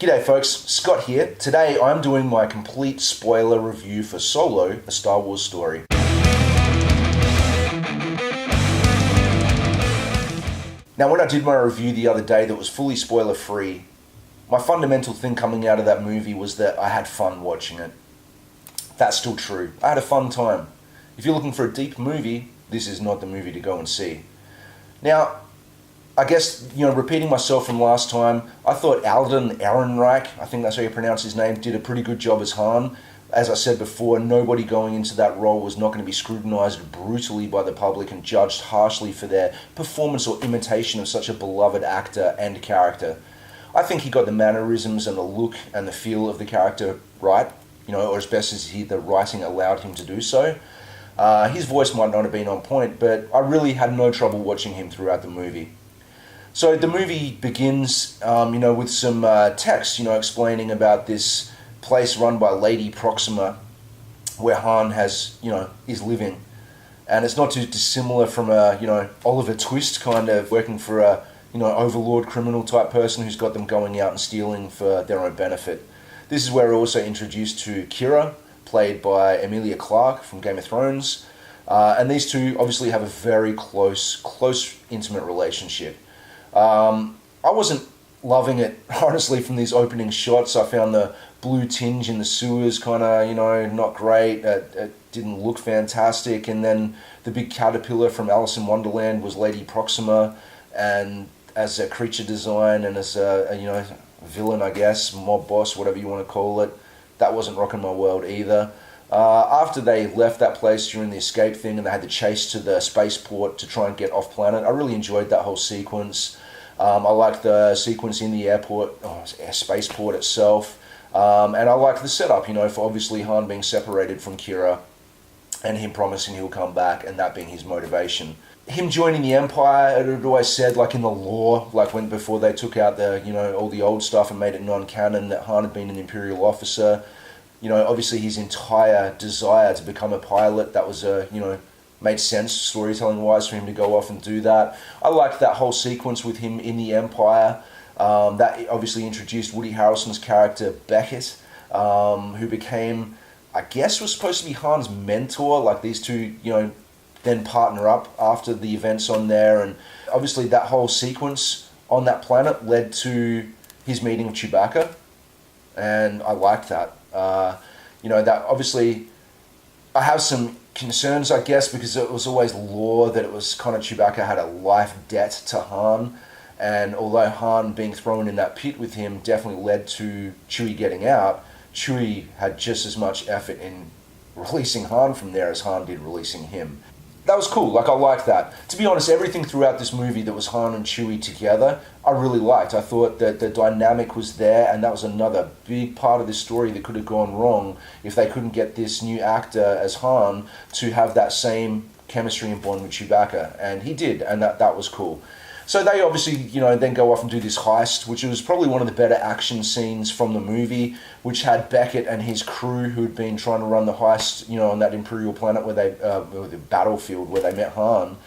G'day folks, Scott here. Today I'm doing my complete spoiler review for Solo, a Star Wars story. Now when I did my review the other day that was fully spoiler free, my fundamental thing coming out of that movie was that I had fun watching it. That's still true. I had a fun time. If you're looking for a deep movie, this is not the movie to go and see. Now, I guess, repeating myself from last time, I thought Alden Ehrenreich, I think that's how you pronounce his name, did a pretty good job as Han. As I said before, nobody going into that role was not going to be scrutinized brutally by the public and judged harshly for their performance or imitation of such a beloved actor and character. I think he got the mannerisms and the look and the feel of the character right, or as best as the writing allowed him to do so. His voice might not have been on point, but I really had no trouble watching him throughout the movie. So the movie begins, with some text, explaining about this place run by Lady Proxima, where Han is living, and it's not too dissimilar from a, Oliver Twist kind of working for a, overlord criminal type person who's got them going out and stealing for their own benefit. This is where we're also introduced to Qi'ra, played by Emilia Clarke from Game of Thrones, and these two obviously have a very close, intimate relationship. I wasn't loving it, honestly, from these opening shots. I found the blue tinge in the sewers kind of, not great. It didn't look fantastic. And then the big caterpillar from Alice in Wonderland was Lady Proxima, and as a creature design and as a villain, I guess, mob boss, whatever you want to call it, that wasn't rocking my world either. After they left that place during the escape thing and they had to chase to the spaceport to try and get off planet, I really enjoyed that whole sequence. I liked the sequence in the spaceport itself. And I liked the setup, for obviously Han being separated from Qi'ra and him promising he'll come back and that being his motivation. Him joining the Empire, it had always said, like in the lore, like before they took out the, all the old stuff and made it non-canon, that Han had been an Imperial officer. Obviously his entire desire to become a pilot, that was made sense storytelling-wise for him to go off and do that. I liked that whole sequence with him in the Empire. That obviously introduced Woody Harrelson's character, Beckett, who became, I guess, was supposed to be Han's mentor. Like these two, then partner up after the events on there. And obviously that whole sequence on that planet led to his meeting with Chewbacca. And I liked that. That obviously, I have some concerns, I guess, because it was always lore that it was kind of Chewbacca had a life debt to Han, and although Han being thrown in that pit with him definitely led to Chewie getting out, Chewie had just as much effort in releasing Han from there as Han did releasing him. That was cool, I liked that. To be honest, everything throughout this movie that was Han and Chewie together, I really liked. I thought that the dynamic was there, and that was another big part of this story that could have gone wrong if they couldn't get this new actor as Han to have that same chemistry and bond with Chewbacca, and he did, and that was cool. So they obviously, then go off and do this heist, which was probably one of the better action scenes from the movie, which had Beckett and his crew who'd been trying to run the heist, on that Imperial planet where the battlefield where they met Han.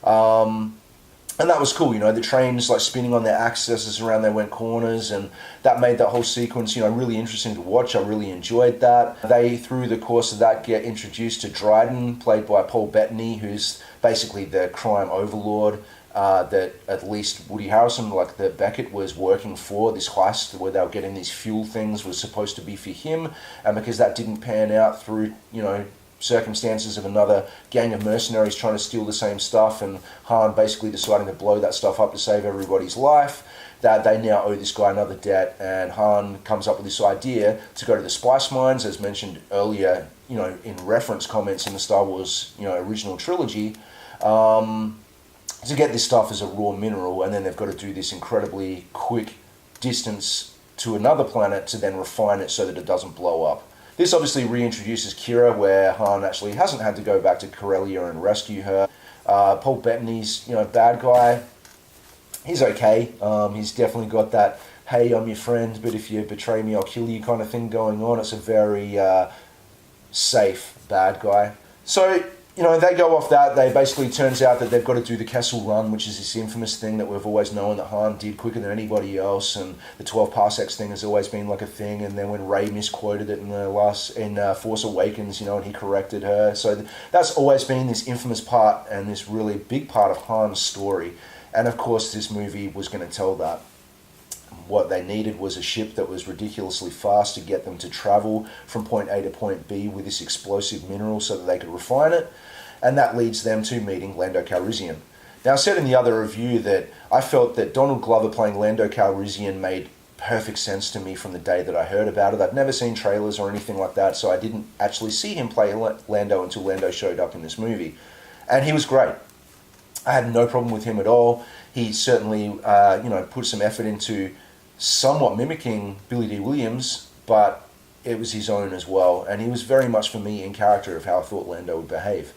And that was cool, the trains like spinning on their axes around they went corners, and that made that whole sequence, really interesting to watch. I really enjoyed that. They, through the course of that, get introduced to Dryden, played by Paul Bettany, who's basically the crime overlord. That at least Woody Harrelson, like the Beckett, was working for. This heist where they were getting these fuel things was supposed to be for him, and because that didn't pan out through, circumstances of another gang of mercenaries trying to steal the same stuff, and Han basically deciding to blow that stuff up to save everybody's life, that they now owe this guy another debt, and Han comes up with this idea to go to the spice mines, as mentioned earlier, in reference comments in the Star Wars, original trilogy, to get this stuff as a raw mineral, and then they've got to do this incredibly quick distance to another planet to then refine it so that it doesn't blow up. This obviously reintroduces Qi'ra, where Han actually hasn't had to go back to Corellia and rescue her. Paul Bettany's, bad guy, he's okay. He's definitely got that, hey, I'm your friend, but if you betray me, I'll kill you kind of thing going on. It's a very safe bad guy. So they go off that. They basically, turns out that they've got to do the Kessel Run, which is this infamous thing that we've always known that Han did quicker than anybody else, and the 12 parsecs thing has always been like a thing. And then when Rey misquoted it in Force Awakens, and he corrected her, so that's always been this infamous part and this really big part of Han's story. And of course, this movie was going to tell that. What they needed was a ship that was ridiculously fast to get them to travel from point A to point B with this explosive mineral so that they could refine it. And that leads them to meeting Lando Calrissian. Now, I said in the other review that I felt that Donald Glover playing Lando Calrissian made perfect sense to me from the day that I heard about it. I'd never seen trailers or anything like that, so I didn't actually see him play Lando until Lando showed up in this movie. And he was great. I had no problem with him at all. He certainly, put some effort into somewhat mimicking Billy D. Williams, but it was his own as well. And he was very much, for me, in character of how I thought Lando would behave.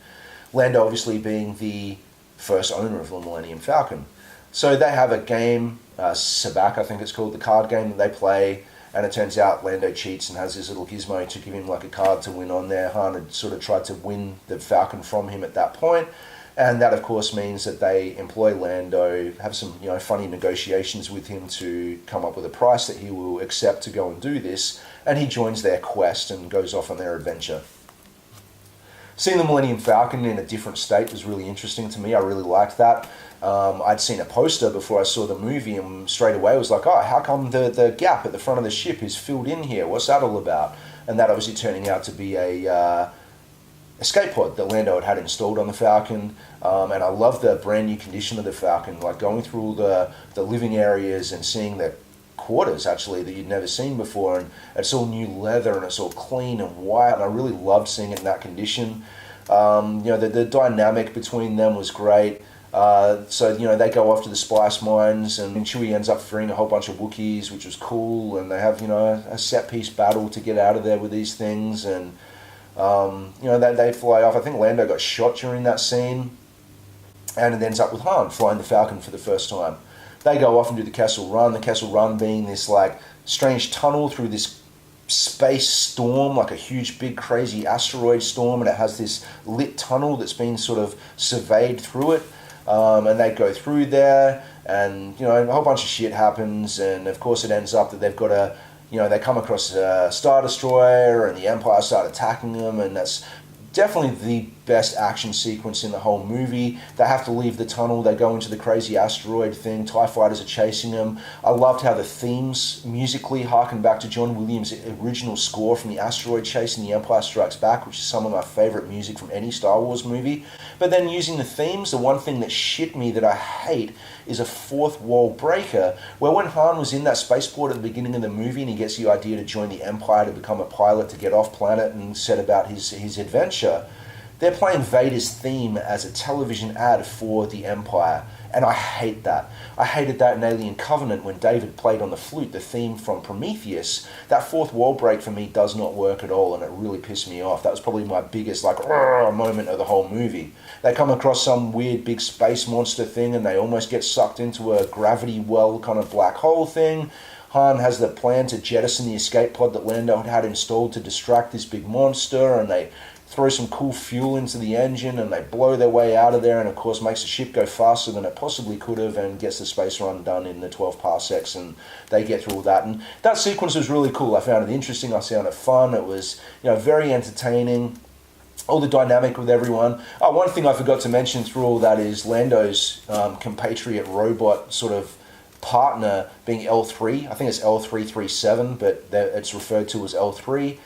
Lando obviously being the first owner of the Millennium Falcon. So they have a game, Sabacc I think it's called, the card game that they play, and it turns out Lando cheats and has this little gizmo to give him like a card to win on there. Han had sort of tried to win the Falcon from him at that point, and that of course means that they employ Lando, have some funny negotiations with him to come up with a price that he will accept to go and do this, and he joins their quest and goes off on their adventure. Seeing the Millennium Falcon in a different state was really interesting to me. I really liked that. I'd seen a poster before I saw the movie, and straight away I was like, oh, how come the gap at the front of the ship is filled in here? What's that all about? And that obviously turning out to be a escape pod that Lando had installed on the Falcon. And I love the brand new condition of the Falcon, like going through all the living areas and seeing the quarters actually that you'd never seen before, and it's all new leather and it's all clean and white, and I really loved seeing it in that condition. The dynamic between them was great. So they go off to the spice mines, and Chewie ends up freeing a whole bunch of Wookiees, which was cool, and they have a set piece battle to get out of there with these things, and they fly off. I think Lando got shot during that scene, and it ends up with Han flying the Falcon for the first time. They go off and do the Kessel Run. The Kessel Run being this like strange tunnel through this space storm, like a huge, big, crazy asteroid storm, and it has this lit tunnel that's been sort of surveyed through it. And they go through there, and a whole bunch of shit happens, and of course it ends up that they've got to, they come across a Star Destroyer, and the Empire start attacking them, and that's definitely the best action sequence in the whole movie. They have to leave the tunnel, they go into the crazy asteroid thing, TIE fighters are chasing them. I loved how the themes musically harken back to John Williams' original score from the asteroid chase in The Empire Strikes Back, which is some of my favourite music from any Star Wars movie. But then using the themes, the one thing that shit me that I hate is a fourth wall breaker, where when Han was in that spaceport at the beginning of the movie and he gets the idea to join the Empire to become a pilot to get off planet and set about his adventure, they're playing Vader's theme as a television ad for the Empire, and I hate that. I hated that in Alien Covenant when David played on the flute the theme from Prometheus. That fourth wall break for me does not work at all, and it really pissed me off. That was probably my biggest moment of the whole movie. They come across some weird big space monster thing, and they almost get sucked into a gravity well kind of black hole thing. Han has the plan to jettison the escape pod that Lando had installed to distract this big monster, and they throw some cool fuel into the engine, and they blow their way out of there, and of course makes the ship go faster than it possibly could have, and gets the space run done in the 12 parsecs, and they get through all that. And that sequence was really cool. I found it interesting, I found it fun, it was very entertaining, all the dynamic with everyone. One thing I forgot to mention through all that is Lando's compatriot robot sort of partner being L3. I think it's L337, but it's referred to as L3.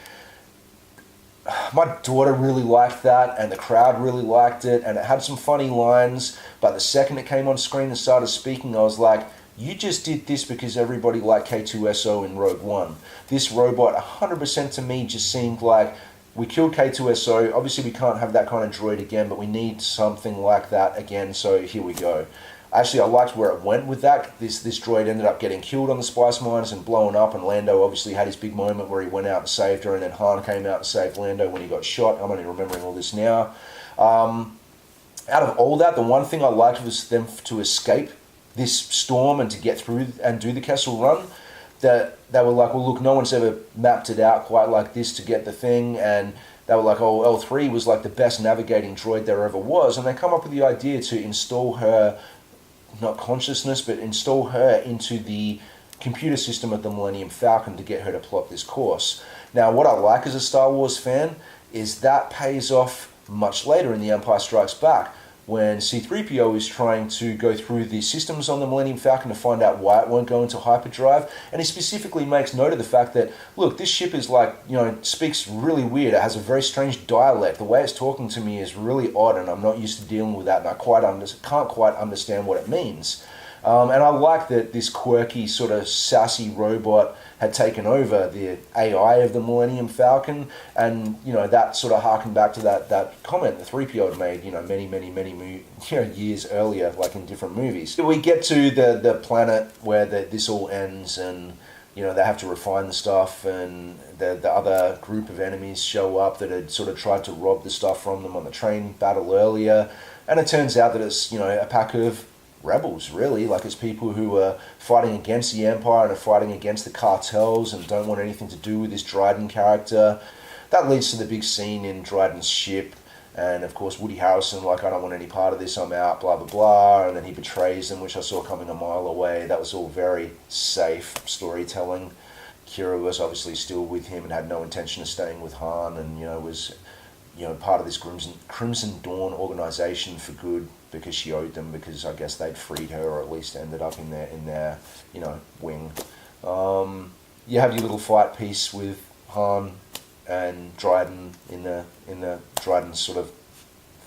My daughter really liked that, and the crowd really liked it, and it had some funny lines, but the second it came on screen and started speaking, I was like, you just did this because everybody liked K2SO in Rogue One. This robot, 100% to me, just seemed like, we killed K2SO, obviously we can't have that kind of droid again, but we need something like that again, so here we go. Actually, I liked where it went with that. This droid ended up getting killed on the spice mines and blown up, and Lando obviously had his big moment where he went out and saved her, and then Han came out and saved Lando when he got shot. I'm only remembering all this now. Out of all that, the one thing I liked was them to escape this storm and to get through and do the Kessel Run. That they were like, well, look, no one's ever mapped it out quite like this to get the thing, and They were like, oh, L3 was like the best navigating droid there ever was, and they come up with the idea to install her, not consciousness, but install her into the computer system of the Millennium Falcon to get her to plot this course. Now, what I like as a Star Wars fan is that pays off much later in The Empire Strikes Back, when C-3PO is trying to go through the systems on the Millennium Falcon to find out why it won't go into hyperdrive, and he specifically makes note of the fact that, look, this ship is like, speaks really weird. It has a very strange dialect. The way it's talking to me is really odd, and I'm not used to dealing with that, and I can't quite understand what it means. And I like that this quirky, sort of sassy robot had taken over the AI of the Millennium Falcon, and that sort of harkened back to that comment that 3PO had made, many years earlier, like in different movies. We get to the planet where this all ends, and they have to refine the stuff, and the other group of enemies show up that had sort of tried to rob the stuff from them on the train battle earlier, and it turns out that it's a pack of rebels, really. Like, it's people who are fighting against the Empire and are fighting against the cartels and don't want anything to do with this Dryden character. That leads to the big scene in Dryden's ship, and of course Woody Harrelson, like, I don't want any part of this, I'm out, blah blah blah, and then he betrays them, which I saw coming a mile away. That was all very safe storytelling. Kira was obviously still with him and had no intention of staying with Han, and was part of this Crimson Dawn organization for good, because she owed them, because I guess they'd freed her, or at least ended up in their wing. You have your little fight piece with Han and Dryden in the Dryden sort of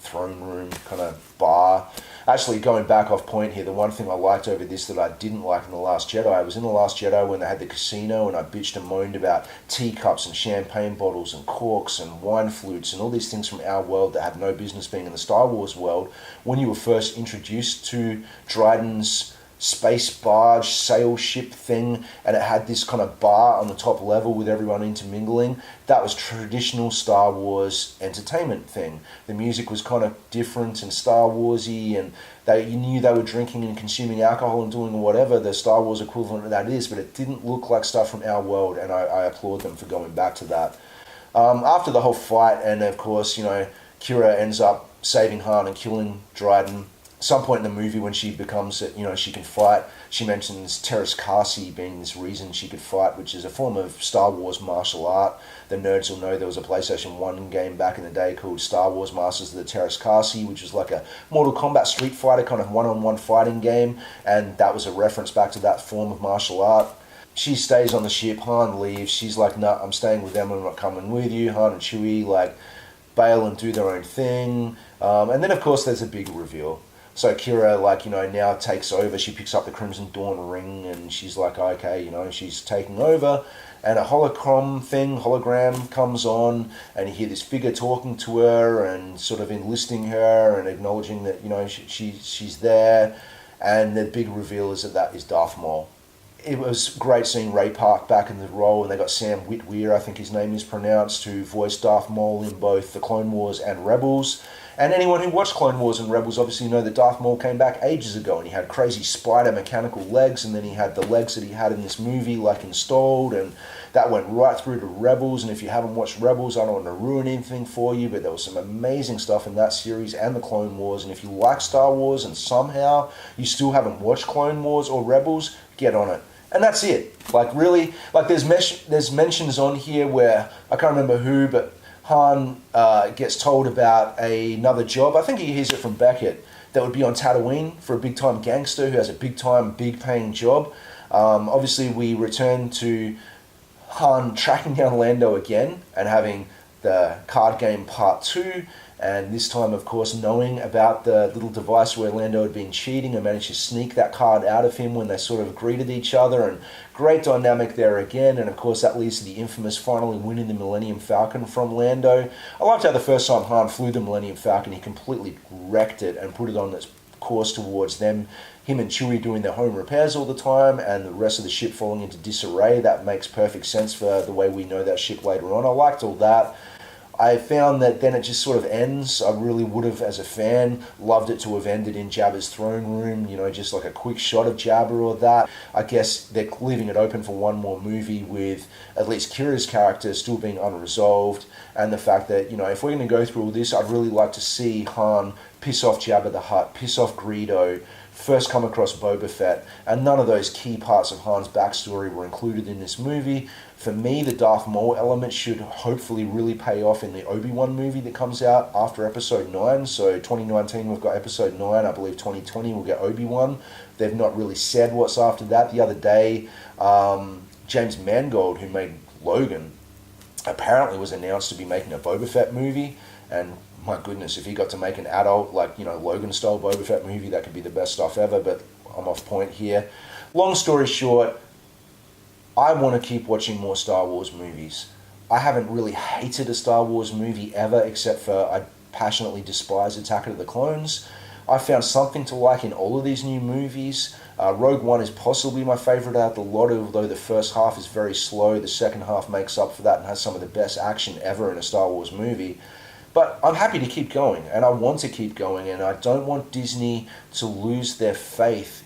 throne room kind of bar. Actually, going back off point here, the one thing I liked over this that I didn't like in The Last Jedi, I was in The Last Jedi when they had the casino, and I bitched and moaned about teacups and champagne bottles and corks and wine flutes and all these things from our world that had no business being in the Star Wars world. When you were first introduced to Dryden's space barge sail ship thing, and it had this kind of bar on the top level with everyone intermingling, that was traditional Star Wars entertainment thing. The music was kind of different and Star Warsy, and you knew they were drinking and consuming alcohol and doing whatever the Star Wars equivalent of that is, but it didn't look like stuff from our world, and I applaud them for going back to that. After the whole fight, and of course, Kira ends up saving Han and killing Dryden. Some point in the movie when she becomes, she can fight, she mentions Teräs Käsi being this reason she could fight, which is a form of Star Wars martial art. The nerds will know there was a PlayStation 1 game back in the day called Star Wars Masters of the Teräs Käsi, which was like a Mortal Kombat Street Fighter kind of one-on-one fighting game, and that was a reference back to that form of martial art. She stays on the ship, Han leaves, she's like, nah, I'm staying with them, I'm not coming with you. Han and Chewie bail and do their own thing, and then of course there's a big reveal. So Kira, now takes over. She picks up the Crimson Dawn ring, and she's like, okay, she's taking over. And a hologram comes on, and you hear this figure talking to her and sort of enlisting her and acknowledging that, she's there. And the big reveal is that is Darth Maul. It was great seeing Ray Park back in the role, and they got Sam Witwer, I think his name is pronounced, to voice Darth Maul in both the Clone Wars and Rebels. And anyone who watched Clone Wars and Rebels obviously know that Darth Maul came back ages ago, and he had crazy spider mechanical legs, and then he had the legs that he had in this movie installed, and that went right through to Rebels. And if you haven't watched Rebels, I don't want to ruin anything for you, but there was some amazing stuff in that series and the Clone Wars. And if you like Star Wars and somehow you still haven't watched Clone Wars or Rebels, get on it. And that's it. There's mentions on here where, I can't remember who, but Han gets told about another job. I think he hears it from Beckett, that would be on Tatooine for a big-time gangster who has a big-time, big-paying job. Obviously, we return to Han tracking down Lando again and having the card game part 2, and this time, of course, knowing about the little device where Lando had been cheating and managed to sneak that card out of him when they sort of greeted each other, and great dynamic there again. And of course that leads to the infamous finally winning the Millennium Falcon from Lando. I liked how the first time Han flew the Millennium Falcon, he completely wrecked it and put it on its course towards them. Him and Chewie doing their home repairs all the time, and the rest of the ship falling into disarray. That makes perfect sense for the way we know that ship later on. I liked all that. I found that then it just sort of ends. I really would have, as a fan, loved it to have ended in Jabba's throne room, just like a quick shot of Jabba or that. I guess they're leaving it open for one more movie with at least Kira's character still being unresolved, and the fact that, if we're going to go through all this, I'd really like to see Han piss off Jabba the Hutt, piss off Greedo, first come across Boba Fett, and none of those key parts of Han's backstory were included in this movie. For me, the Darth Maul element should hopefully really pay off in the Obi-Wan movie that comes out after Episode 9. So 2019 we've got Episode 9, I believe 2020 we'll get Obi-Wan. They've not really said what's after that. The other day, James Mangold, who made Logan, apparently was announced to be making a Boba Fett movie, and my goodness, if he got to make an adult, Logan-style Boba Fett movie, that could be the best stuff ever, but I'm off point here. Long story short, I want to keep watching more Star Wars movies. I haven't really hated a Star Wars movie ever, except for I passionately despise Attack of the Clones. I found something to like in all of these new movies. Rogue One is possibly my favorite out of the lot, although the first half is very slow. The second half makes up for that and has some of the best action ever in a Star Wars movie. But I'm happy to keep going, and I want to keep going, and I don't want Disney to lose their faith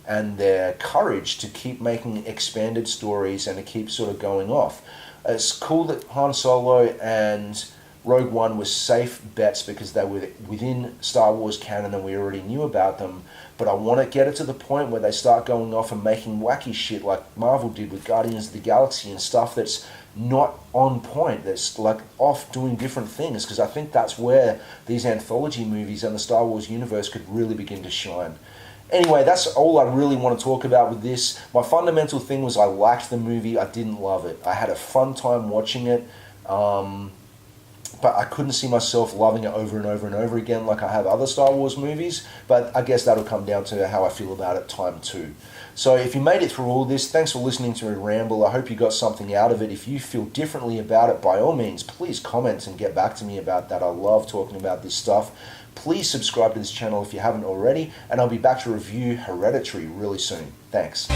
and their courage to keep making expanded stories and to keep sort of going off. It's cool that Han Solo and Rogue One were safe bets because they were within Star Wars canon and we already knew about them, but I want to get it to the point where they start going off and making wacky shit like Marvel did with Guardians of the Galaxy and stuff that's not on point, that's like off doing different things, because I think that's where these anthology movies and the Star Wars universe could really begin to shine. Anyway, that's all I really want to talk about with this. My fundamental thing was I liked the movie. I didn't love it. I had a fun time watching it, but I couldn't see myself loving it over and over and over again like I have other Star Wars movies. But I guess that'll come down to how I feel about it time two. So if you made it through all this, thanks for listening to me ramble. I hope you got something out of it. If you feel differently about it, by all means, please comment and get back to me about that. I love talking about this stuff. Please subscribe to this channel if you haven't already, and I'll be back to review Hereditary really soon. Thanks.